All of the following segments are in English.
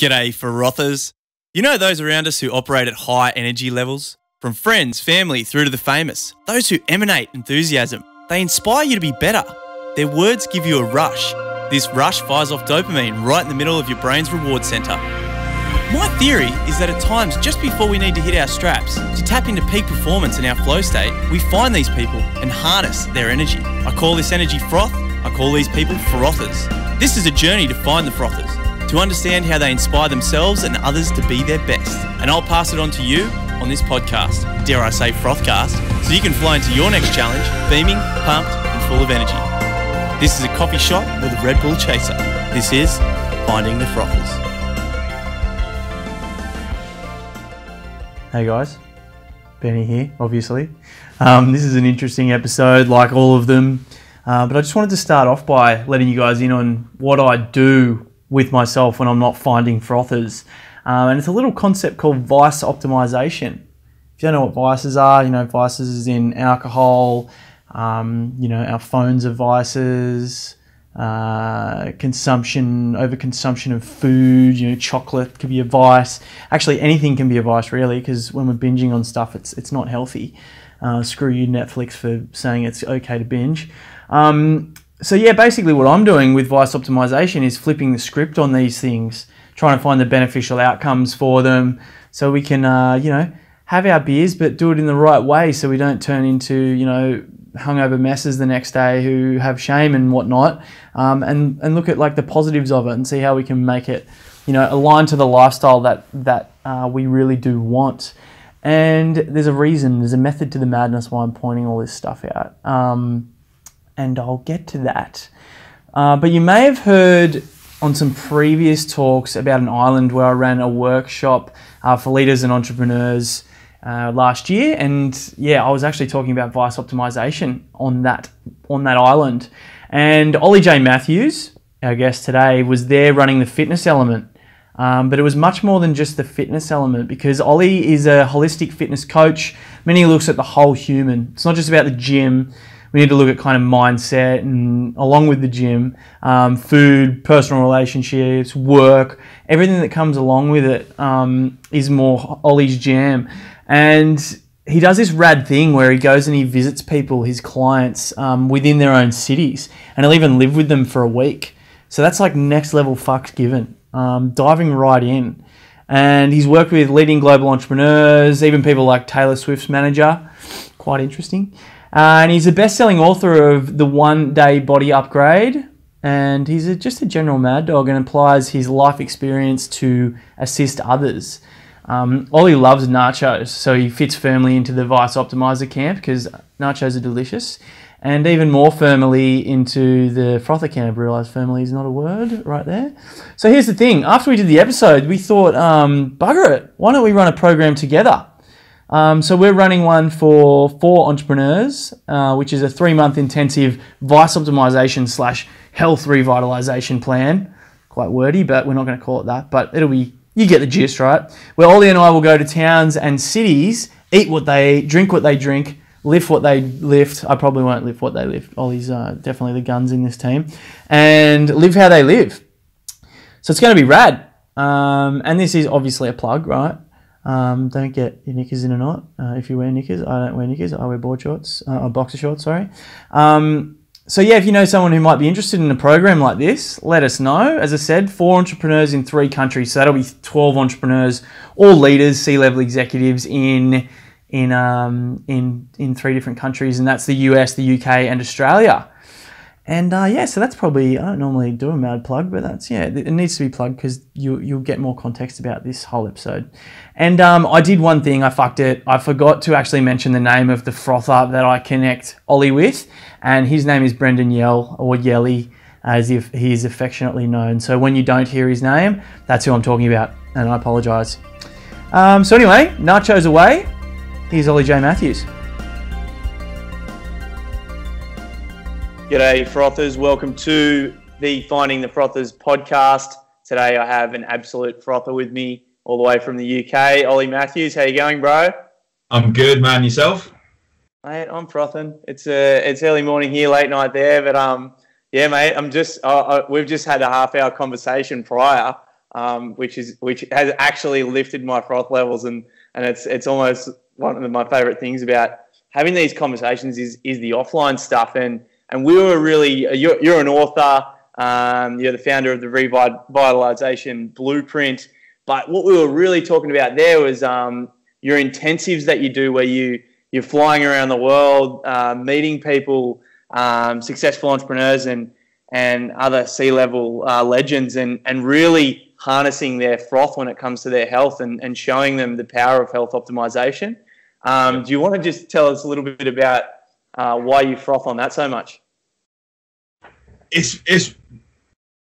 G'day, frothers. You know those around us who operate at high energy levels? From friends, family, through to the famous. Those who emanate enthusiasm. They inspire you to be better. Their words give you a rush. This rush fires off dopamine right in the middle of your brain's reward centre. My theory is that at times, just before we need to hit our straps, to tap into peak performance in our flow state, we find these people and harness their energy. I call this energy froth. I call these people frothers. This is a journey to find the frothers, to understand how they inspire themselves and others to be their best. And I'll pass it on to you on this podcast, dare I say Frothcast, so you can fly into your next challenge beaming, pumped and full of energy. This is a coffee shot with a Red Bull chaser. This is Finding the Frothers. Hey guys, Benny here, obviously. This is an interesting episode like all of them, but I just wanted to start off by letting you guys in on what I do with myself when I'm not finding frothers. And it's a little concept called vice optimization. If you don't know what vices are, vices is in alcohol, our phones are vices, overconsumption of food, chocolate could be a vice. Actually, anything can be a vice really, because when we're binging on stuff, it's not healthy. Screw you, Netflix, for saying it's okay to binge. So yeah, basically what I'm doing with vice optimization is flipping the script on these things, trying to find the beneficial outcomes for them so we can, have our beers, but do it in the right way so we don't turn into, hungover messes the next day who have shame and whatnot, and look at like the positives of it and see how we can make it, align to the lifestyle that we really do want. And there's a method to the madness why I'm pointing all this stuff out. And I'll get to that. But you may have heard on some previous talks about an island where I ran a workshop for leaders and entrepreneurs last year. And yeah, I was actually talking about vice optimization on that island. And Ollie J Matthews, our guest today, was there running the fitness element. But it was much more than just the fitness element, because Ollie is a holistic fitness coach. He looks at the whole human. It's not just about the gym. We need to look at kind of mindset, and along with the gym, food, personal relationships, work, everything that comes along with it is more Ollie's jam. And he does this rad thing where he goes and he visits people, his clients, within their own cities, and he'll even live with them for a week. So that's like next level fucks given, diving right in. And he's worked with leading global entrepreneurs, even people like Taylor Swift's manager. Quite interesting. And he's a best-selling author of The One Day Body Upgrade, and he's just a general mad dog and applies his life experience to assist others. Ollie loves nachos, so he fits firmly into the Vice Optimizer camp because nachos are delicious, and even more firmly into the Frother camp. Realise firmly is not a word right there. So here's the thing. After we did the episode, we thought, bugger it, why don't we run a program together? So we're running one for 4 entrepreneurs, which is a 3-month intensive vice optimization / health revitalization plan. Quite wordy, but we're not going to call it that. But it'll be, you get the gist, right? Where Ollie and I will go to towns and cities, eat what they eat, drink what they drink, lift what they lift. I probably won't lift what they lift. Ollie's definitely the guns in this team. And live how they live. So it's going to be rad. And this is obviously a plug, right? Don't get your knickers in a knot if you wear knickers. I don't wear knickers. I wear board shorts, boxer shorts, sorry. So yeah, if you know someone who might be interested in a program like this, let us know. As I said, 4 entrepreneurs in 3 countries. So that'll be 12 entrepreneurs, all leaders, C-level executives in 3 different countries, and that's the US, the UK, and Australia. And yeah, so that's probably, I don't normally do a mad plug, but that's, yeah, it needs to be plugged because you'll get more context about this whole episode. And I did one thing, I fucked it. I forgot to actually mention the name of the frother that I connect Ollie with, and his name is Brendan Yell, or Yelly, as if he is affectionately known. So when you don't hear his name, that's who I'm talking about, and I apologise. So anyway, nachos away. Here's Ollie J Matthews. G'day, frothers. Welcome to the Finding the Frothers podcast. Today I have an absolute frother with me all the way from the UK, Ollie Matthews. How you going, bro? I'm good, man. Yourself? Mate, I'm frothing. It's early morning here, late night there, but yeah, mate. I'm just we've just had a half-hour conversation prior. which has actually lifted my froth levels, and it's almost one of my favorite things about having these conversations is the offline stuff. And we were really, you're an author, you're the founder of the Revitalization Blueprint, but what we were really talking about there was your intensives that you do, where you're flying around the world, meeting people, successful entrepreneurs and other C-level legends, and really harnessing their froth when it comes to their health and showing them the power of health optimization. Do you want to just tell us a little bit about why you froth on that so much? It's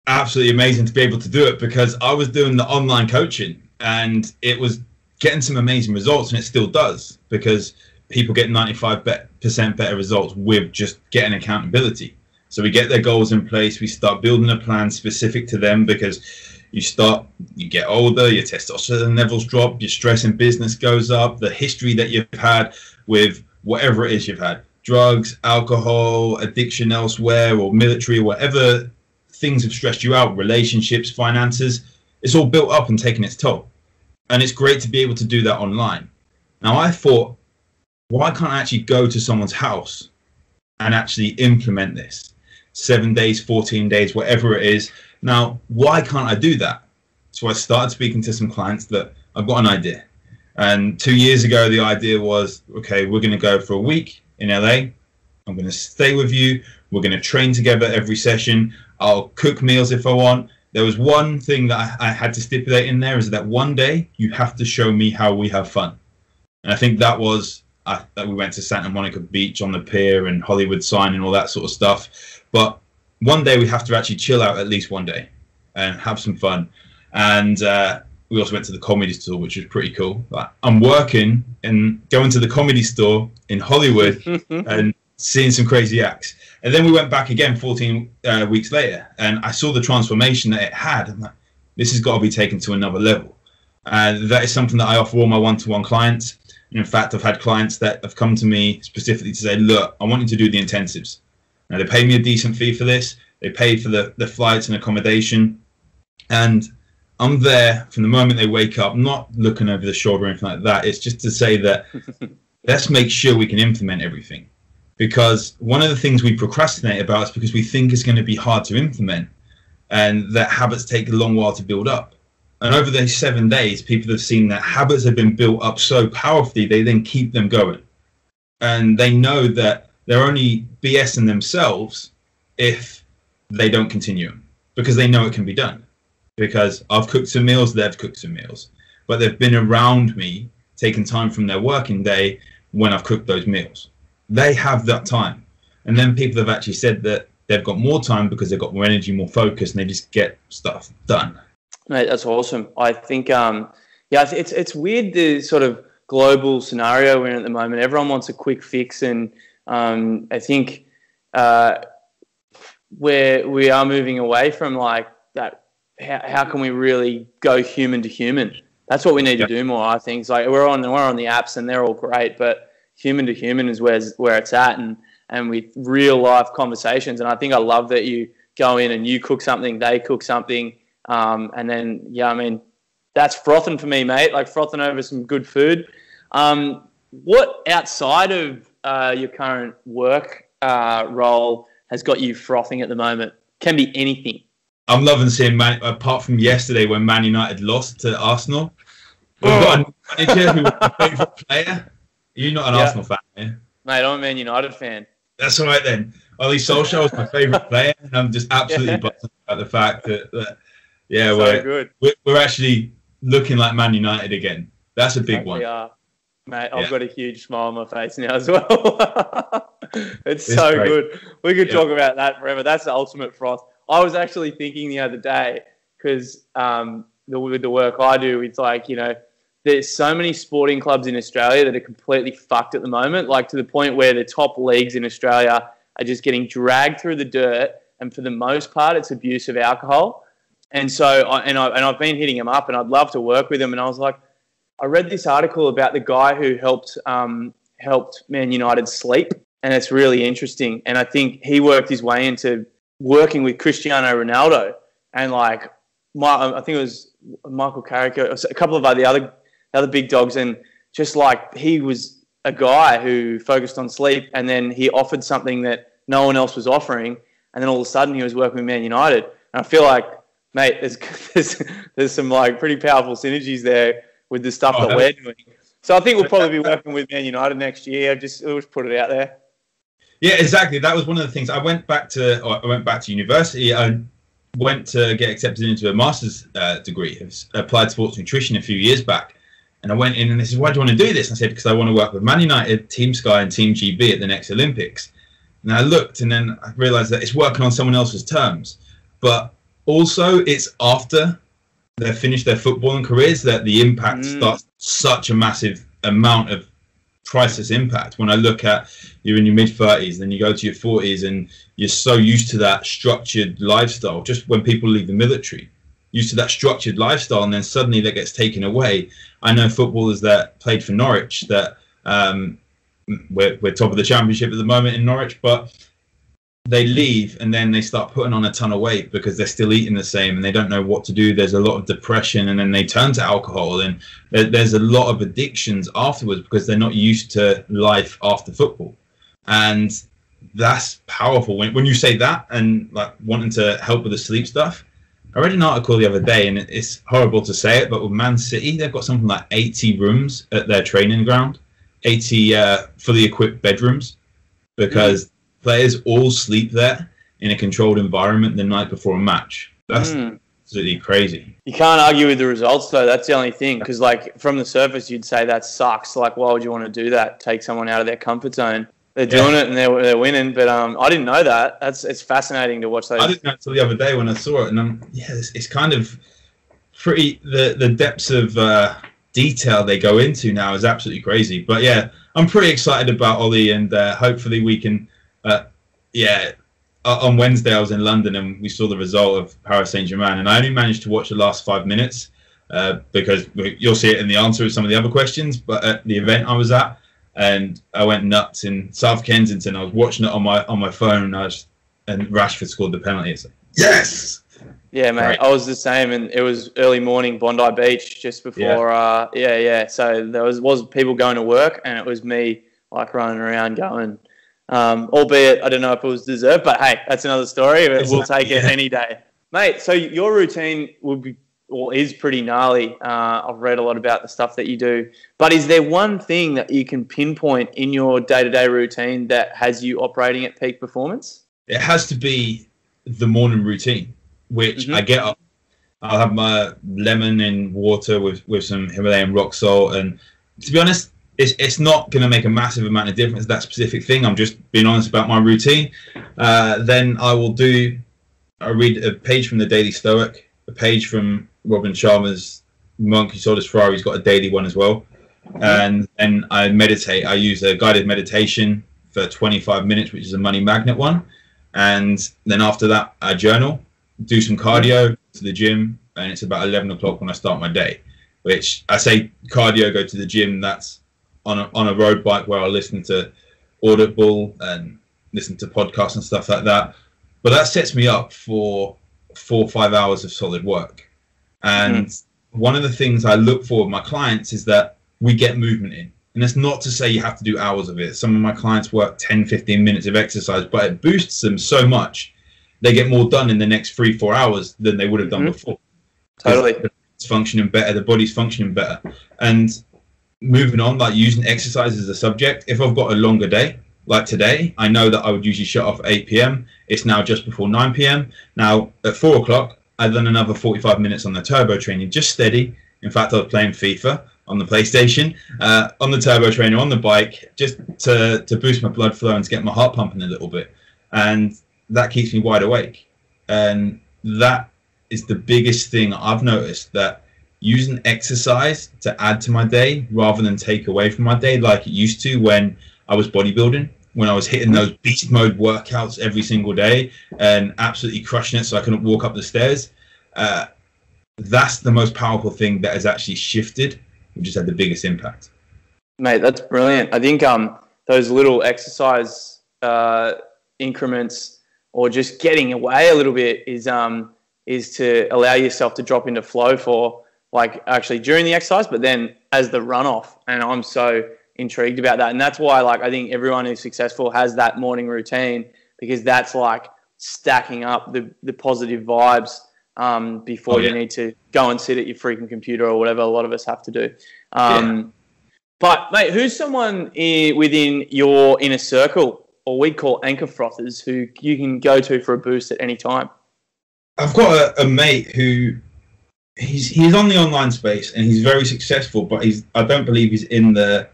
absolutely amazing to be able to do it, because I was doing the online coaching and it was getting some amazing results, and it still does, because people get 95% better results with just getting accountability. So we get their goals in place, we start building a plan specific to them, because you get older, your testosterone levels drop, your stress in business goes up, the history that you've had with whatever it is you've had, drugs, alcohol, addiction elsewhere, or military, or whatever things have stressed you out, relationships, finances, it's all built up and taking its toll. And it's great to be able to do that online. Now I thought, why can't I actually go to someone's house and actually implement this? 7 days, 14 days, whatever it is. Now, why can't I do that? So I started speaking to some clients that I've got an idea. And 2 years ago, the idea was, okay, we're going to go for a week in LA. I'm going to stay with you. We're going to train together every session. I'll cook meals if I want. There was one thing that I had to stipulate in there, is that one day you have to show me how we have fun. And I think that was that we went to Santa Monica Beach on the pier and Hollywood sign and all that sort of stuff. But one day we have to actually chill out at least one day and have some fun. And we also went to the comedy store, which was pretty cool. Like, I'm working and going to the comedy store in Hollywood and seeing some crazy acts. And then we went back again 14 weeks later, and I saw the transformation that it had. I'm like, this has got to be taken to another level. And that is something that I offer all my one-to-one clients. And in fact, I've had clients that have come to me specifically to say, look, I want you to do the intensives. Now, they paid me a decent fee for this. They paid for the flights and accommodation. And I'm there from the moment they wake up, not looking over the shoulder or anything like that. It's just to say that let's make sure we can implement everything. Because one of the things we procrastinate about is because we think it's going to be hard to implement, and that habits take a long while to build up. And over those 7 days, people have seen that habits have been built up so powerfully, they then keep them going. And they know that they're only BSing themselves if they don't continue them, because they know it can be done. Because I've cooked some meals, they've cooked some meals, but they've been around me, taking time from their working day when I've cooked those meals. They have that time. And then people have actually said that they've got more time because they've got more energy, more focus, and they just get stuff done. Mate, that's awesome. I think, it's weird, the sort of global scenario we're in at the moment. Everyone wants a quick fix, and I think we are moving away from like that. How can we really go human to human? That's what we need to do more. I think. It's like we're on the apps and they're all great, but human to human is where it's at, and with real life conversations. And I think I love that you go in and you cook something, they cook something, and then that's frothing for me, mate. Like frothing over some good food. What outside of your current work role has got you frothing at the moment? Can be anything. I'm loving seeing apart from yesterday when Man United lost to Arsenal. We've got a manager who was my favourite player. You're not an Arsenal fan, yeah? Mate, I'm a Man United fan. That's all right then. Ollie Solskjaer was my favourite player, and I'm just absolutely buzzing about the fact that we're actually looking like Man United again. That's a big one. We are. Mate, I've got a huge smile on my face now as well. It's so great. Good. We could talk about that forever. That's the ultimate froth. I was actually thinking the other day, because with the work I do, it's like, there's so many sporting clubs in Australia that are completely fucked at the moment, like to the point where the top leagues in Australia are just getting dragged through the dirt, and for the most part, it's abuse of alcohol. And so, I've been hitting them up, and I'd love to work with them. And I was like, I read this article about the guy who helped Man United sleep, and it's really interesting. And I think he worked his way into working with Cristiano Ronaldo, and like I think it was Michael Carrick, a couple of the other big dogs, and just like he was a guy who focused on sleep, and then he offered something that no one else was offering, and then all of a sudden he was working with Man United. And I feel like, mate, there's some like pretty powerful synergies there with the stuff that we're doing. So I think we'll probably be working with Man United next year. I'll just put it out there. Yeah, exactly. That was one of the things. I went back to university. I went to get accepted into a master's degree of applied sports nutrition a few years back. And I went in and they said, why do you want to do this? And I said, because I want to work with Man United, Team Sky and Team GB at the next Olympics. And I looked and then I realized that it's working on someone else's terms. But also it's after they've finished their footballing careers that the impact starts such a massive amount of priceless impact. When I look at you're in your mid-30s, then you go to your 40s and you're so used to that structured lifestyle, just when people leave the military, used to that structured lifestyle, and then suddenly that gets taken away. I know footballers that played for Norwich that we're top of the championship at the moment in Norwich, but they leave and then they start putting on a ton of weight because they're still eating the same and they don't know what to do. There's a lot of depression and then they turn to alcohol, and there's a lot of addictions afterwards because they're not used to life after football. And that's powerful when you say that, and like wanting to help with the sleep stuff. I read an article the other day, and it's horrible to say it, but with Man City, they've got something like 80 rooms at their training ground, 80 fully equipped bedrooms, because players all sleep there in a controlled environment the night before a match. That's absolutely crazy. You can't argue with the results, though. That's the only thing, because like from the surface, you'd say that sucks. Like, why would you want to do that? Take someone out of their comfort zone. They're doing it and they're winning, but I didn't know that. It's fascinating to watch those. I didn't know until the other day when I saw it, and it's kind of pretty. The depths of detail they go into now is absolutely crazy. But yeah, I'm pretty excited about Ollie, and hopefully we can. On Wednesday I was in London and we saw the result of Paris Saint-Germain, and I only managed to watch the last 5 minutes because you'll see it in the answer of some of the other questions. But at the event I was at, and I went nuts in South Kensington. I was watching it on my phone, and Rashford scored the penalty. It's like, yes! Yeah, mate, right. I was the same, and it was early morning, Bondi Beach, just before. So there was people going to work, and it was me like running around going. Albeit I don't know if it was deserved, but hey, that's another story. We'll take it any day, mate. So your routine is pretty gnarly. I've read a lot about the stuff that you do, but is there one thing that you can pinpoint in your day-to-day routine that has you operating at peak performance? It has to be the morning routine, which I get up, I'll have my lemon in water with some Himalayan rock salt, and to be honest, it's not going to make a massive amount of difference, that specific thing. I'm just being honest about my routine. Then I read a page from the Daily Stoic, a page from Robin Sharma's Monk Who Sold His Ferrari. He's got a daily one as well. And I meditate. I use a guided meditation for 25 minutes, which is a money magnet one. And then after that, I journal, do some cardio, to the gym, and it's about 11 o'clock when I start my day, which I say cardio, go to the gym. That's on a road bike where I listen to Audible and listen to podcasts and stuff like that. But that sets me up for 4 or 5 hours of solid work. And one of the things I look for with my clients is that we get movement in. And that's not to say you have to do hours of it. Some of my clients work 10, 15 minutes of exercise, but it boosts them so much. They get more done in the next 3-4 hours than they would have done before. Totally. It's functioning better. The body's functioning better. And moving on, like using exercise as a subject, if I've got a longer day, like today, I know that I would usually shut off at 8 p.m. It's now just before 9 p.m. Now, at 4 o'clock, I've done another 45 minutes on the turbo training, just steady. In fact, I was playing FIFA on the PlayStation, on the turbo trainer, on the bike, just to boost my blood flow and to get my heart pumping a little bit. And that keeps me wide awake. And that is the biggest thing I've noticed, that using exercise to add to my day rather than take away from my day like it used to when I was bodybuilding, when I was hitting those beast mode workouts every single day and absolutely crushing it so I couldn't walk up the stairs. That's the most powerful thing that has actually shifted, which has had the biggest impact. Mate, that's brilliant. I think those little exercise increments or just getting away a little bit is is to allow yourself to drop into flow for like actually during the exercise, but then as the runoff. And I'm so intrigued about that. And that's why like I think everyone who's successful has that morning routine, because that's like stacking up the positive vibes before you need to go and sit at your freaking computer or whatever a lot of us have to do. But mate, who's someone within your inner circle, or we call anchor frothers, who you can go to for a boost at any time? I've got a mate who he's on the online space and he's very successful, but I don't believe he's in the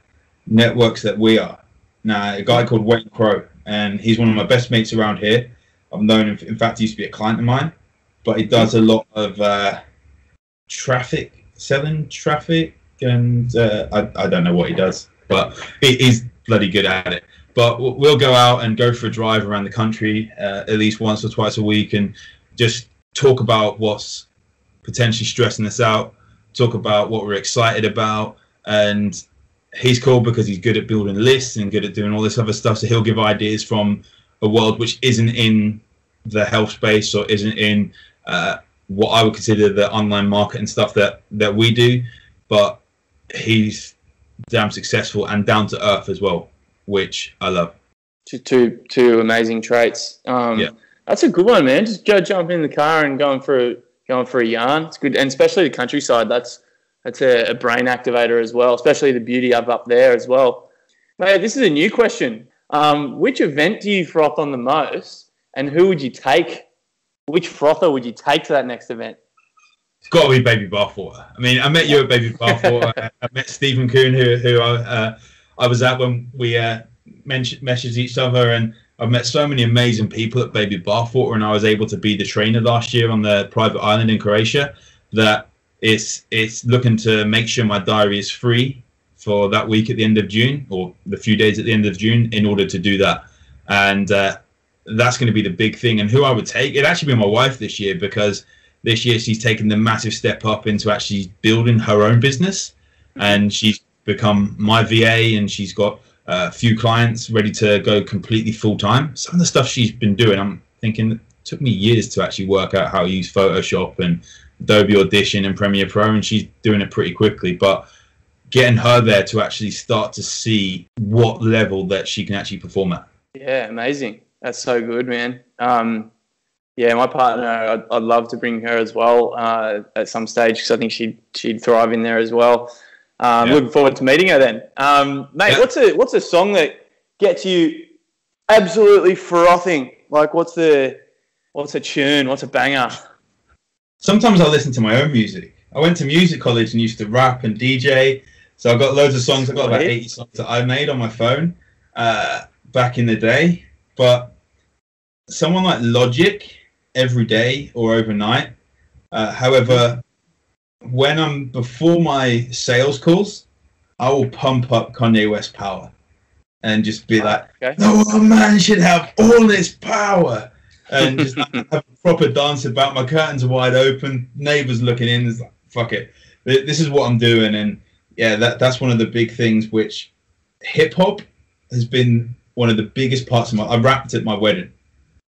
networks that we are. Now, a guy called Wayne Crow, and he's one of my best mates around here. I've known him, in fact, he used to be a client of mine, but he does a lot of selling traffic, and I don't know what he does, but he's bloody good at it. But we'll go out and go for a drive around the country at least once or twice a week and just talk about what's potentially stressing us out, talk about what we're excited about. And he's cool because he's good at building lists and good at doing all this other stuff. So he'll give ideas from a world which isn't in the health space or isn't in what I would consider the online marketing stuff that we do. But he's damn successful and down to earth as well, which I love. Two amazing traits. That's a good one, man. Just go jump in the car and going for a yarn. It's good, and especially the countryside. That's a brain activator as well. Especially the beauty of up there as well. Mate, this is a new question. Which event do you froth on the most, and who would you take? Which frother would you take to that next event? It's got to be Baby Bathwater. I mean, I met you at Baby Bathwater. I met Stephen Kuhn, who I was at when we messaged each other, and I've met so many amazing people at Baby Bathwater, and I was able to be the trainer last year on the private island in Croatia. That it's looking to make sure my diary is free for that week at the end of June, or the few days at the end of June, in order to do that. And that's going to be the big thing. And who I would take, it'd actually be my wife this year, because this year she's taken the massive step up into actually building her own business, and she's become my VA, and she's got a few clients ready to go completely full-time. Some of the stuff she's been doing, I'm thinking, it took me years to actually work out how to use Photoshop and Adobe Audition and Premiere Pro, and she's doing it pretty quickly. But getting her there to actually start to see what level that she can actually perform at. Yeah, amazing. That's so good, man. Yeah, my partner, I'd love to bring her as well at some stage, because I think she'd thrive in there as well. Looking forward to meeting her then. Mate, what's a song that gets you absolutely frothing? Like, what's a tune? What's a banger? Sometimes I listen to my own music. I went to music college and used to rap and DJ, so I've got loads of songs. I've got about 80 songs that I made on my phone back in the day. But someone like Logic, Every Day or Overnight. However, when I'm before my sales calls, I will pump up Kanye West Power and just be like, no one man should have all this power. And just have a proper dance about. My curtains are wide open, neighbors looking in. It's like, fuck it, this is what I'm doing. And yeah, that's one of the big things, which hip hop has been one of the biggest parts of I rapped at my wedding.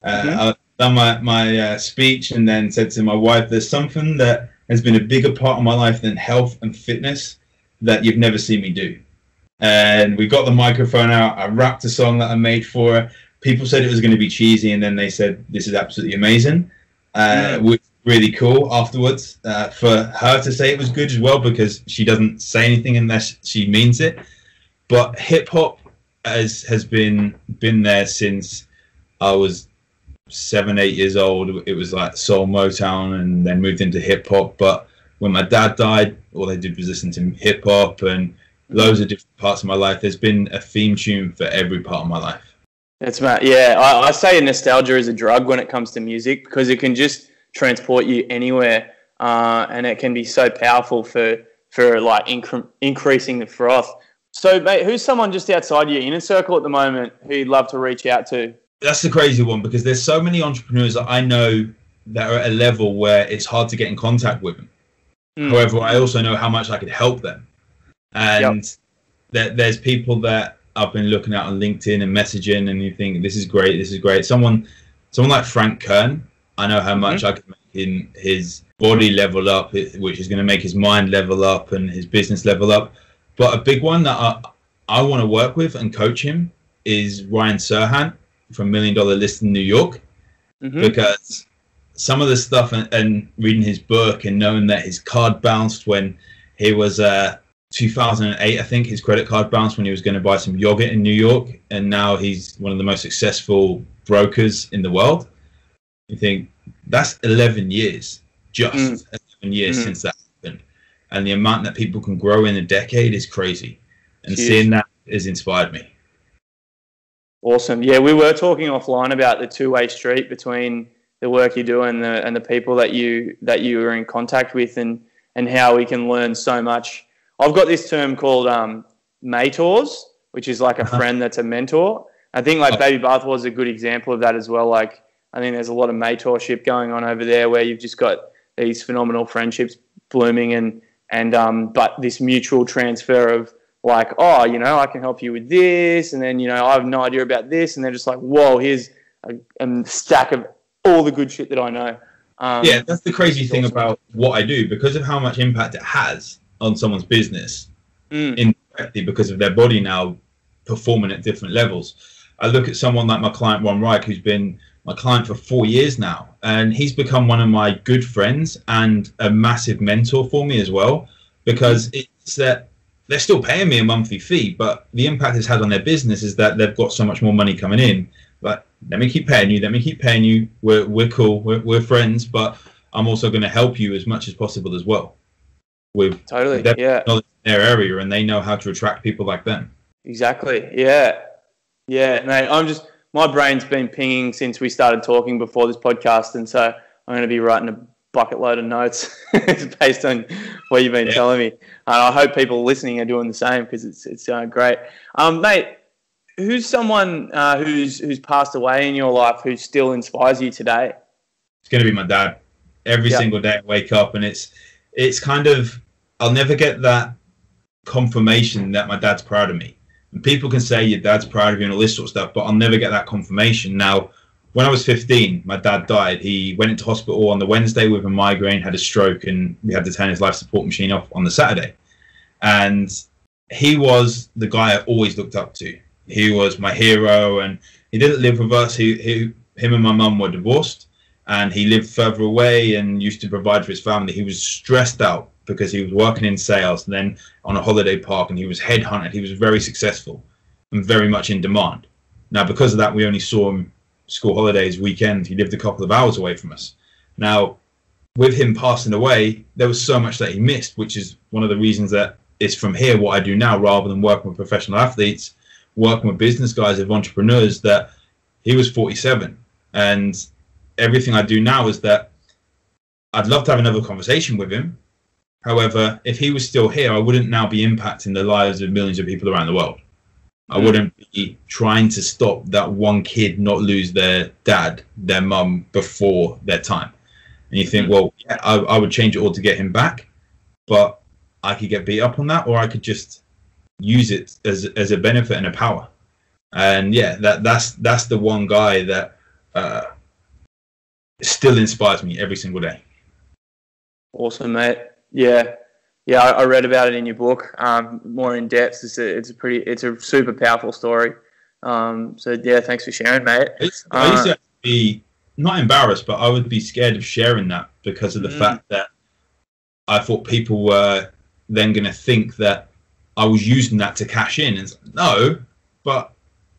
I done my speech and then said to my wife, there's something that has been a bigger part of my life than health and fitness that you've never seen me do. And we got the microphone out. I rapped a song that I made for her. People said it was going to be cheesy, and then they said, this is absolutely amazing, which was really cool afterwards. For her to say it was good as well, because she doesn't say anything unless she means it. But hip-hop has been there since I was 7, 8 years old. It was like soul, Motown, and then moved into hip-hop. But when my dad died, all I did was listen to hip-hop, and loads of different parts of my life. There's been a theme tune for every part of my life. That's right. Yeah, I say nostalgia is a drug when it comes to music, because it can just transport you anywhere, and it can be so powerful for like increasing the froth. So, mate, who's someone just outside your inner circle at the moment who you'd love to reach out to? That's the crazy one, because there's so many entrepreneurs that I know that are at a level where it's hard to get in contact with them. However, I also know how much I could help them. And there's people that I've been looking at on LinkedIn and messaging, and you think, this is great, this is great. Someone like Frank Kern, I know how much I could make his body level up, which is going to make his mind level up and his business level up. But a big one that I want to work with and coach him is Ryan Serhant from $1 Million List in New York, because some of the stuff and reading his book and knowing that his card bounced when he was 2008, I think his credit card bounced when he was going to buy some yogurt in New York, and now he's one of the most successful brokers in the world. You think that's 11 years, just 11 years since that happened, and the amount that people can grow in a decade is crazy. And seeing that has inspired me. Awesome. Yeah, we were talking offline about the two-way street between the work you do and the people that you are in contact with, and how we can learn so much. I've got this term called mentors, which is like a friend that's a mentor. I think like Baby Bathwater is a good example of that as well. Like I think there's a lot of mentorship going on over there where you've just got these phenomenal friendships blooming and but this mutual transfer of like, oh, you know, I can help you with this, and then, you know, I have no idea about this, and they're just like, whoa, here's a stack of all the good shit that I know. Yeah, that's the crazy thing about what I do, because of how much impact it has on someone's business, indirectly because of their body now performing at different levels. I look at someone like my client Ron Reich, who's been my client for 4 years now, and he's become one of my good friends and a massive mentor for me as well, because it's that they're still paying me a monthly fee, but the impact it's had on their business is that they've got so much more money coming in. But let me keep paying you. We're cool. We're friends, but I'm also going to help you as much as possible as well. With totally, their knowledge in their area, and they know how to attract people like them. Exactly. Yeah, mate. My brain's been pinging since we started talking before this podcast, and so I'm going to be writing a bucket load of notes based on what you've been telling me. And I hope people listening are doing the same, because it's great. Mate, who's someone who's passed away in your life who still inspires you today? It's going to be my dad. Every single day I wake up, and it's kind of, I'll never get that confirmation that my dad's proud of me. And people can say your dad's proud of you and all this sort of stuff, but I'll never get that confirmation. Now, when I was 15, my dad died. He went into hospital on the Wednesday with a migraine, had a stroke, and we had to turn his life support machine off on the Saturday. And he was the guy I always looked up to. He was my hero, and he didn't live with us. Him and my mum were divorced, and he lived further away and used to provide for his family. He was stressed out because he was working in sales, and then on a holiday park, and he was headhunted. He was very successful and very much in demand. Now, because of that, we only saw him school holidays, weekends. He lived a couple of hours away from us. Now, with him passing away, there was so much that he missed, which is one of the reasons that it's from here what I do now, rather than working with professional athletes, working with business guys, of entrepreneurs, that he was 47. And everything I do now is that I'd love to have another conversation with him. However, if he was still here, I wouldn't now be impacting the lives of millions of people around the world. I wouldn't be trying to stop that one kid not lose their dad, their mum, before their time. And you think, well, yeah, I would change it all to get him back, but I could get beat up on that, or I could just use it as a benefit and a power. And yeah, that's the one guy that still inspires me every single day. Awesome, mate. Yeah, I read about it in your book, more in depth. It's a super powerful story. So yeah, thanks for sharing, mate. I used to be not embarrassed, but I would be scared of sharing that because of the fact that I thought people were then going to think that I was using that to cash in. And no, but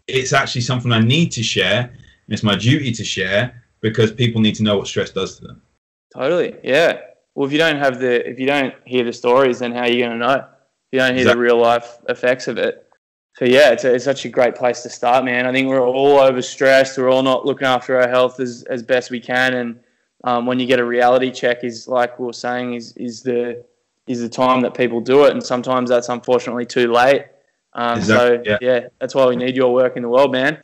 it's actually something I need to share, and it's my duty to share, because people need to know what stress does to them. Totally, yeah. Well, if you don't hear the stories, then how are you going to know? If you don't hear the real life effects of it. So yeah, it's such a great place to start, man. I think we're all overstressed. We're all not looking after our health as best we can. And when you get a reality check, is like we were saying, is the time that people do it. And sometimes that's unfortunately too late. So yeah, that's why we need your work in the world, man.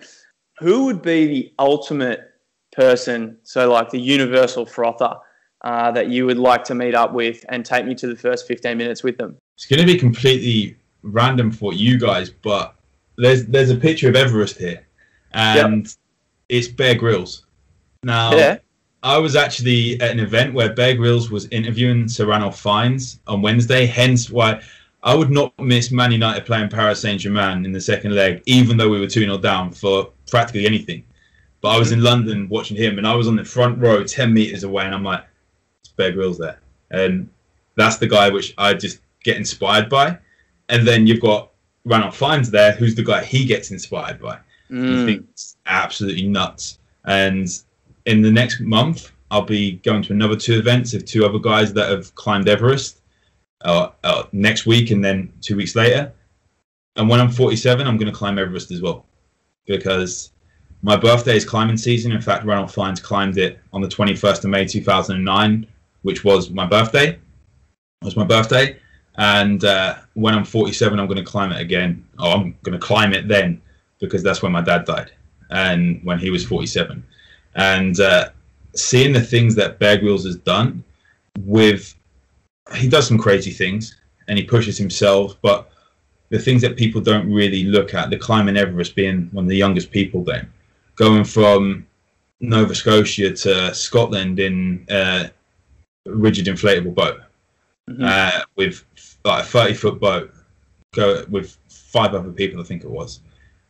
Who would be the ultimate person, so like the universal frother, that you would like to meet up with and take me to the first 15 minutes with them? It's going to be completely random for you guys, but there's a picture of Everest here, and it's Bear Grylls. Now, I was actually at an event where Bear Grylls was interviewing Sir Ranulph Fiennes on Wednesday, hence why I would not miss Man United playing Paris Saint-Germain in the second leg, even though we were 2-0 down for practically anything. But I was in London watching him, and I was on the front row 10 metres away, and I'm like, it's Bear Grylls there. And that's the guy which I just get inspired by. And then you've got Ranulph Fiennes there, who's the guy he gets inspired by. He thinks it's absolutely nuts. And in the next month, I'll be going to another 2 events of 2 other guys that have climbed Everest next week and then 2 weeks later. And when I'm 47, I'm going to climb Everest as well, because my birthday is climbing season. In fact, Ranulph Fiennes climbed it on the 21st of May 2009, which was my birthday. And when I'm 47, I'm going to climb it again. Oh, I'm going to climb it then, because that's when my dad died, and when he was 47. And seeing the things that Bear Grylls has done he does some crazy things and he pushes himself, but the things that people don't really look at, the climbing Everest, being one of the youngest people then, going from Nova Scotia to Scotland in a rigid inflatable boat, with like a 30-foot boat, go with 5 other people, I think it was.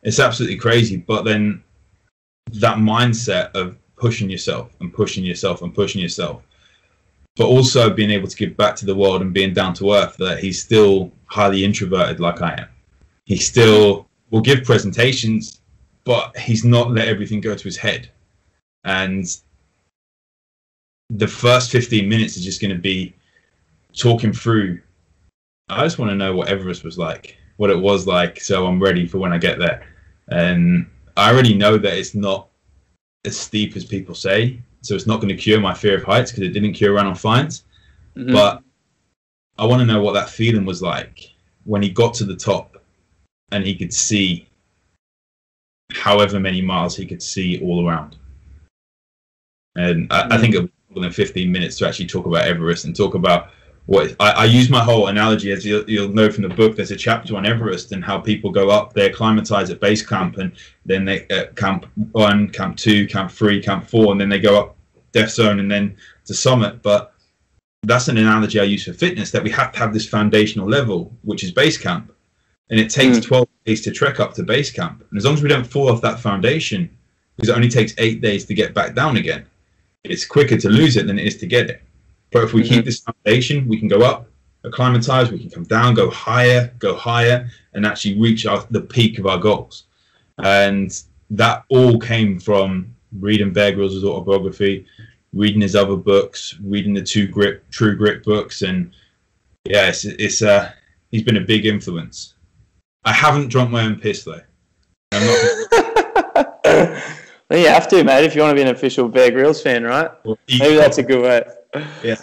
It's absolutely crazy. But then that mindset of pushing yourself and pushing yourself and pushing yourself, but also being able to give back to the world and being down to earth, that he's still highly introverted like I am. He still will give presentations, but he's not let everything go to his head. And the first 15 minutes is just going to be talking through, I just want to know what Everest was like, what it was like, so I'm ready for when I get there. And I already know that it's not as steep as people say, so it's not going to cure my fear of heights, because it didn't cure Ranulph Fiennes. But I want to know what that feeling was like when he got to the top and he could see however many miles he could see all around. And I think it was more than 15 minutes to actually talk about Everest and talk about what I use my whole analogy, as you'll know from the book. There's a chapter on Everest and how people go up there, acclimatise at base camp, and then they camp 1, camp 2, camp 3, camp 4, and then they go up Death Zone and then to summit. But that's an analogy I use for fitness, that we have to have this foundational level, which is base camp, and it takes 12 days to trek up to base camp. And as long as we don't fall off that foundation, because it only takes 8 days to get back down again, it's quicker to lose it than it is to get it. But if we keep this foundation, we can go up, acclimatise, we can come down, go higher, and actually reach the peak of our goals. And that all came from reading Bear Grylls' autobiography, reading his other books, reading the True Grit books, and yeah, he's been a big influence. I haven't drunk my own piss though. I'm not. Well, you have to, mate, if you want to be an official Bear Grylls fan, right? Well, maybe that's a good way. Yeah.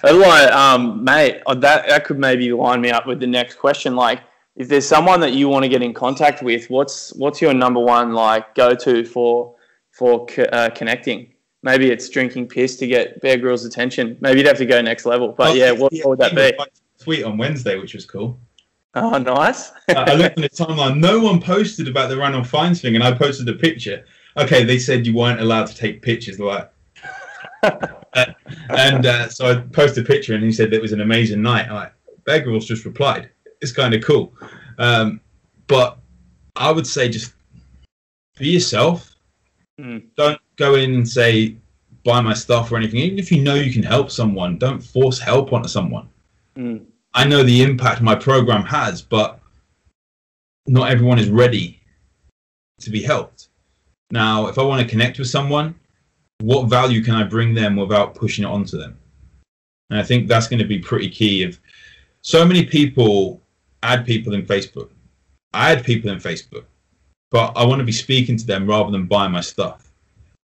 Mate, that could maybe line me up with the next question. Like, if there's someone that you want to get in contact with, what's your number one like go-to for connecting? Maybe it's drinking piss to get Bear Grylls' attention. Maybe you'd have to go next level. But what would that be? Tweet on Wednesday, which was cool. Oh, nice. I looked at the timeline. No one posted about the Ranulph Fiennes thing, and I posted a picture. Okay, they said you weren't allowed to take pictures, like. So I posted a picture, and he said it was an amazing night. Like, Bear Grylls just replied, "It's kind of cool." But I would say just be yourself. Don't go in and say buy my stuff or anything. Even if you know you can help someone, don't force help onto someone. I know the impact my program has, but not everyone is ready to be helped. Now, if I want to connect with someone, what value can I bring them without pushing it onto them? And I think that's going to be pretty key. If so many people add people in Facebook, I add people in Facebook, but I want to be speaking to them rather than buying my stuff.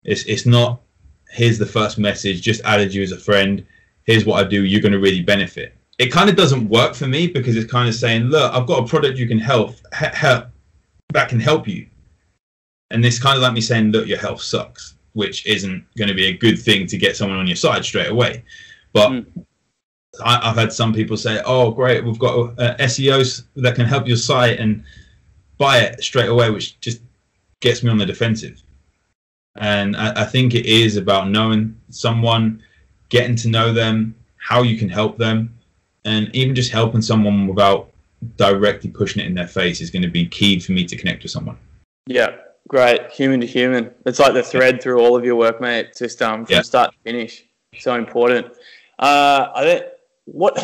It's not, here's the first message, just added you as a friend, here's what I do, you're going to really benefit. It kind of doesn't work for me, because it's kind of saying, look, I've got a product you can help that can help you. And it's kind of like me saying, look, your health sucks, which isn't going to be a good thing to get someone on your side straight away. But I've had some people say, oh, great, we've got SEOs that can help your site, and buy it straight away, which just gets me on the defensive. And I think it is about knowing someone, getting to know them, how you can help them, and even just helping someone without directly pushing it in their face is going to be key for me to connect with someone. Yeah, great. Human to human. It's like the thread through all of your work, mate. Just from start to finish. So important. I think what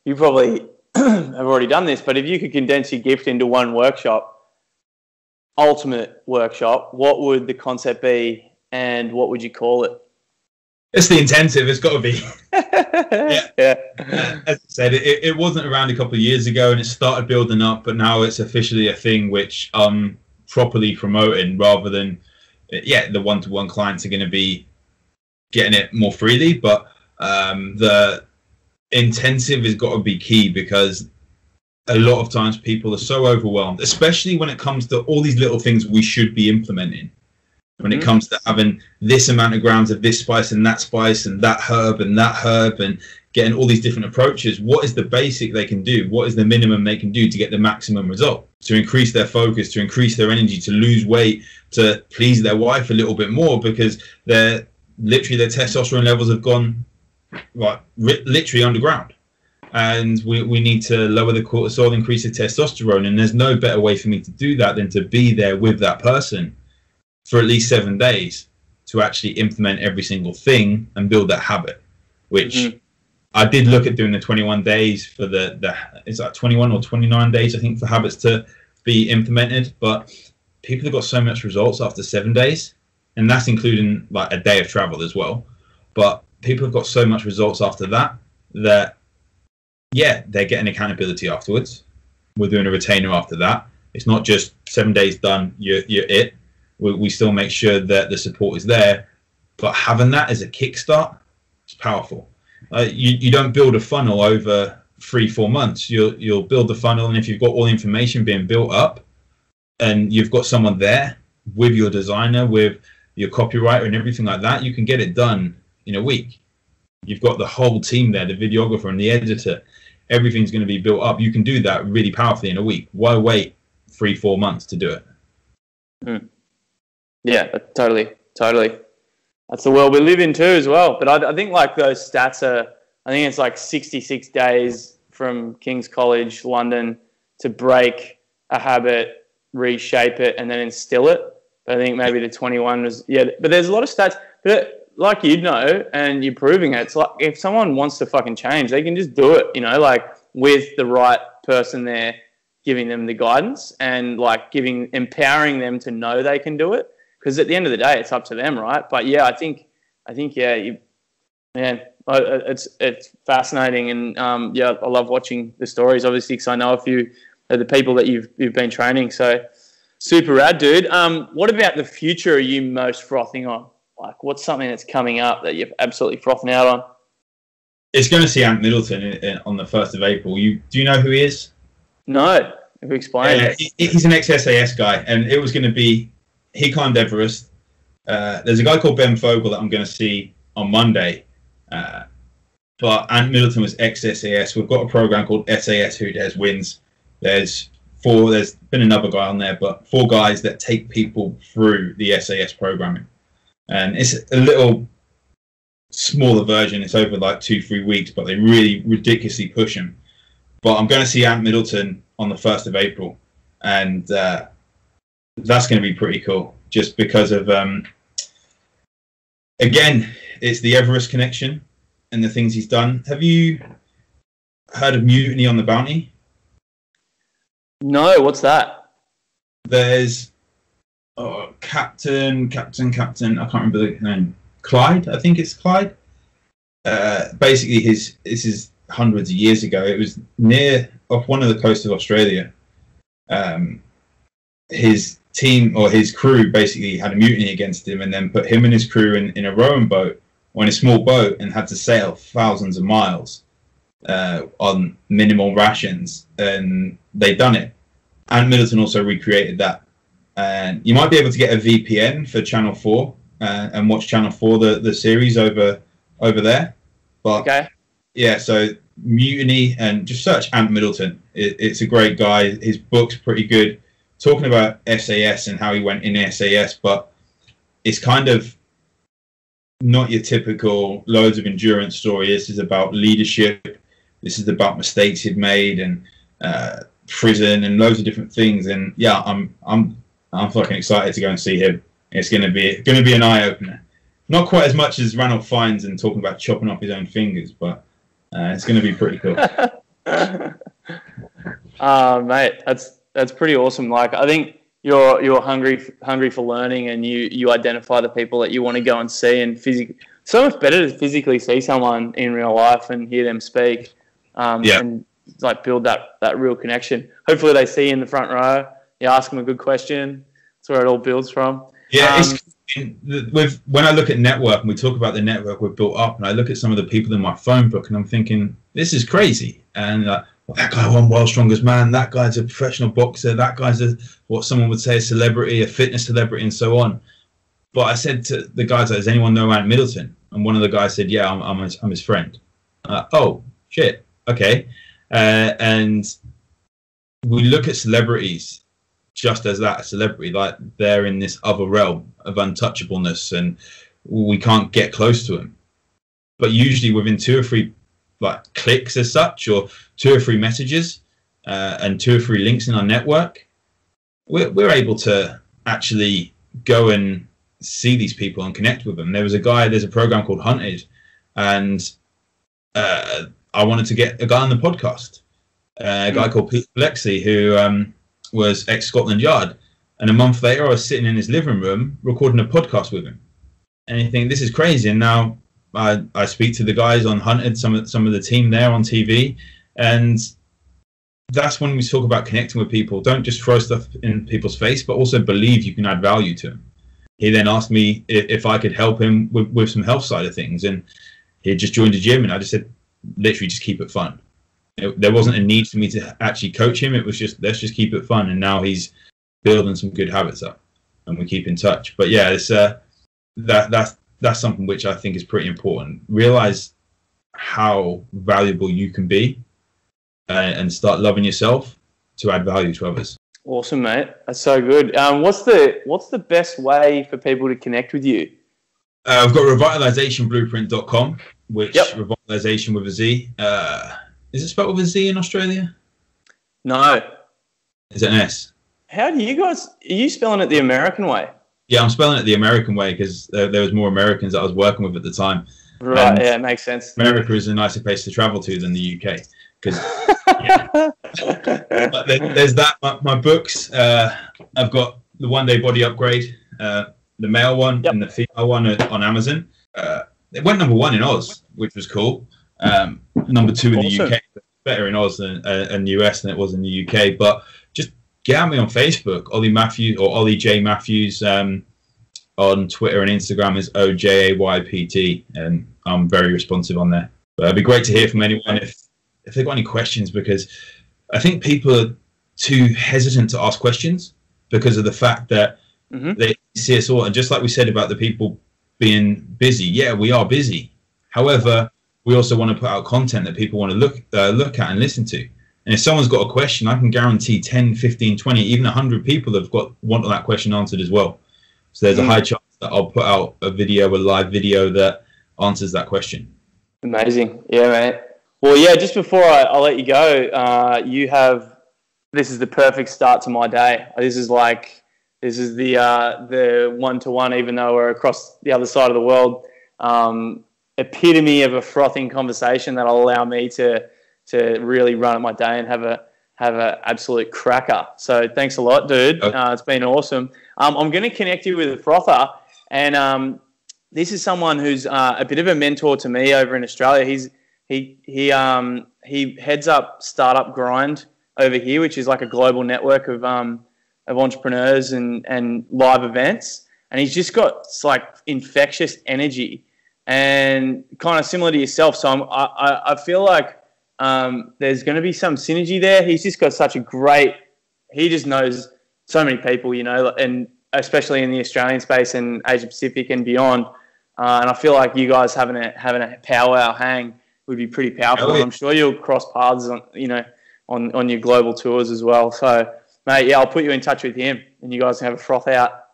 you probably have already done this, but if you could condense your gift into one workshop, ultimate workshop, what would the concept be and what would you call it? It's the intensive. It's got to be. Yeah. As I said, it wasn't around a couple of years ago, and it started building up, but now it's officially a thing which I'm properly promoting, rather than, the one-to-one clients are going to be getting it more freely. But the intensive has got to be key, because a lot of times people are so overwhelmed, especially when it comes to all these little things we should be implementing. When it comes to having this amount of grams of this spice and that herb and getting all these different approaches, what is the basic they can do? What is the minimum they can do to get the maximum result? To increase their focus, to increase their energy, to lose weight, to please their wife a little bit more, because their testosterone levels have gone literally underground. And we need to lower the cortisol, increase the testosterone. And there's no better way for me to do that than to be there with that person for at least 7 days to actually implement every single thing and build that habit, which I did look at doing the 21 days for it's like 21 or 29 days, I think, for habits to be implemented. But people have got so much results after 7 days, and that's including like a day of travel as well. But people have got so much results after that, they're getting accountability afterwards. We're doing a retainer after that. It's not just 7 days done, you're it. We still make sure that the support is there, but having that as a kickstart is powerful. You don't build a funnel over 3-4 months. You'll build the funnel, and if you've got all the information being built up, and you've got someone there with your designer, with your copywriter, and everything like that, you can get it done in a week. You've got the whole team there, the videographer and the editor. Everything's going to be built up. You can do that really powerfully in a week. Why wait 3-4 months to do it? Yeah, totally. That's the world we live in too as well. But I think like those stats I think it's like 66 days from King's College, London, to break a habit, reshape it, and then instill it. But I think maybe the 21 was, but there's a lot of stats. But like you'd know, and you're proving it, it's like if someone wants to fucking change, they can just do it, like with the right person there giving them the guidance and like empowering them to know they can do it. Because at the end of the day, it's up to them, right? But I think, it's fascinating, and I love watching the stories, obviously, because I know a few of the people that you've been training. So super rad, dude. What about the future are you most frothing on? Like, what's something that's coming up that you're absolutely frothing out on? It's going to see Ant Middleton on the 1st of April. Do you know who he is? No. If you explain. He's an ex-SAS guy, and it was going to be. He climbed Everest. There's a guy called Ben Fogle that I'm going to see on Monday. But Ant Middleton was ex-SAS. We've got a program called SAS Who Dares Wins. There's been another guy on there, but 4 guys that take people through the SAS programming. And it's a little smaller version. It's over like 2-3 weeks, but they really ridiculously push him. But I'm going to see Ant Middleton on the 1st of April. And that's going to be pretty cool, just because of, again, it's the Everest connection and the things he's done. Have you heard of Mutiny on the Bounty? No, what's that? There's Captain, I can't remember the name. Clyde, I think it's Clyde. Basically, this is hundreds of years ago. It was off one of the coasts of Australia. His team or his crew basically had a mutiny against him, and then put him and his crew in a rowing boat or in a small boat, and had to sail thousands of miles on minimal rations, and they done it. Ant Middleton also recreated that, and you might be able to get a VPN for Channel 4 and watch Channel 4 the series over there. But okay. Yeah, so Mutiny, and just search Ant Middleton. It's a great guy. His book's pretty good, talking about SAS and how he went in SAS, but it's kind of not your typical loads of endurance story. This is about leadership. This is about mistakes he'd made and prison and loads of different things. And yeah, I'm fucking excited to go and see him. It's gonna be an eye opener. Not quite as much as Ranulph Fiennes and talking about chopping off his own fingers, but it's gonna be pretty cool. Mate, that's pretty awesome. Like, I think you're hungry for learning, and you identify the people that you want to go and see, and so much better to physically see someone in real life and hear them speak, and like build that real connection. Hopefully they see you in the front row, you ask them a good question. That's where it all builds from. Yeah, when I look at network and we talk about the network we've built up, and I look at some of the people in my phone book and I'm thinking, this is crazy. And well, that guy won World's Strongest Man, that guy's a professional boxer, that guy's what someone would say a celebrity, a fitness celebrity, and so on. But I said to the guys, does anyone know Ant Middleton? And one of the guys said, yeah, I'm his friend. Oh, shit, okay. And we look at celebrities just as that, a celebrity, like they're in this other realm of untouchableness and we can't get close to them. But usually within 2 or 3 like clicks as such, or 2 or 3 messages and 2 or 3 links in our network, we're able to actually go and see these people and connect with them. There's a program called Hunted, and I wanted to get a guy on the podcast, a guy called Pete Alexi, who was ex-Scotland Yard. And a month later, I was sitting in his living room recording a podcast with him. And you think, this is crazy. And now I speak to the guys on Hunted, some of the team there on TV. And that's when we talk about connecting with people. Don't just throw stuff in people's face, but also believe you can add value to them. He then asked me if I could help him with some health side of things. And he had just joined a gym, and I just said, literally just keep it fun. There wasn't a need for me to actually coach him. It was just, let's just keep it fun. And now he's building some good habits up, and we keep in touch. But yeah, it's that's something which I think is pretty important. Realize how valuable you can be, and start loving yourself to add value to others. Awesome, mate. That's so good. What's the best way for people to connect with you? I've got revitalizationblueprint.com, which revitalization with a Z. Is it spelled with a Z in Australia? No. Is it an S? How do you guys... Are you spelling it the American way? Yeah, I'm spelling it the American way because there was more Americans that I was working with at the time. Right, yeah, it makes sense. America is a nicer place to travel to than the UK. Because but there's that. My books, I've got the One Day Body Upgrade, the male one and the female one on Amazon. It went #1 in Oz, which was cool. #2 in the UK, better in Oz and US than it was in the UK. But just get at me on Facebook, Ollie Matthews or Ollie J Matthews. On Twitter and Instagram is OJAYPT, and I'm very responsive on there. But it'd be great to hear from anyone if they've got any questions, because I think people are too hesitant to ask questions because of the fact that they see us all. And just like we said about the people being busy, yeah, we are busy. However, we also want to put out content that people want to look at and listen to. And if someone's got a question, I can guarantee 10, 15, 20, even 100 people have want that question answered as well. So there's a high chance that I'll put out a live video that answers that question. Amazing. Yeah, mate. Well, yeah, just before I let you go, this is the perfect start to my day. This is the one-to-one, even though we're across the other side of the world, epitome of a frothing conversation that'll allow me to really run at my day and have a absolute cracker. So thanks a lot, dude. It's been awesome. I'm going to connect you with a frother, and this is someone who's a bit of a mentor to me over in Australia. He heads up Startup Grind over here, which is like a global network of entrepreneurs and live events. And he's just got like infectious energy and kind of similar to yourself. So I feel like there's going to be some synergy there. He's just got such he just knows so many people, and especially in the Australian space and Asia Pacific and beyond. And I feel like you guys having a powwow hang would be pretty powerful. And I'm sure you'll cross paths on your global tours as well. So, mate, yeah, I'll put you in touch with him and you guys can have a froth out.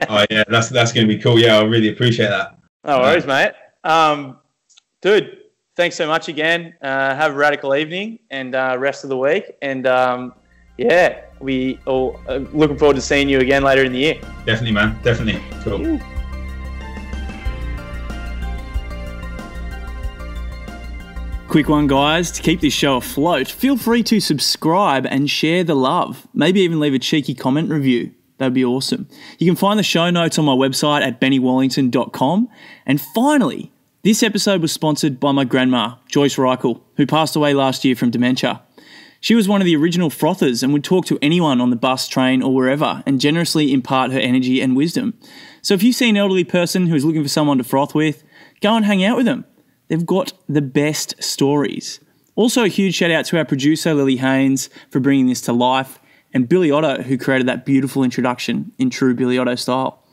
Oh yeah, that's going to be cool. Yeah, I really appreciate that. No worries, mate. Dude, thanks so much again. Have a radical evening and rest of the week. And yeah, we all looking forward to seeing you again later in the year. Definitely, man. Definitely. Cool. Ooh. Quick one, guys. To keep this show afloat, feel free to subscribe and share the love. Maybe even leave a cheeky comment review. That'd be awesome. You can find the show notes on my website at bennywallington.com. And finally, this episode was sponsored by my grandma, Joyce Reichel, who passed away last year from dementia. She was one of the original frothers and would talk to anyone on the bus, train or wherever and generously impart her energy and wisdom. So if you see an elderly person who is looking for someone to froth with, go and hang out with them. They've got the best stories. Also, a huge shout out to our producer, Lily Haynes, for bringing this to life, and Billy Otto, who created that beautiful introduction in true Billy Otto style.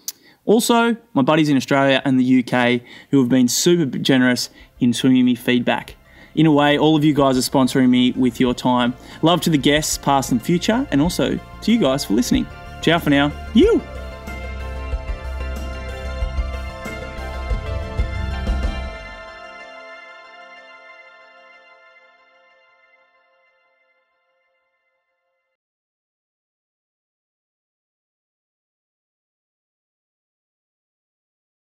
Also, my buddies in Australia and the UK who have been super generous in swinging me feedback. In a way, all of you guys are sponsoring me with your time. Love to the guests, past and future, and also to you guys for listening. Ciao for now. You!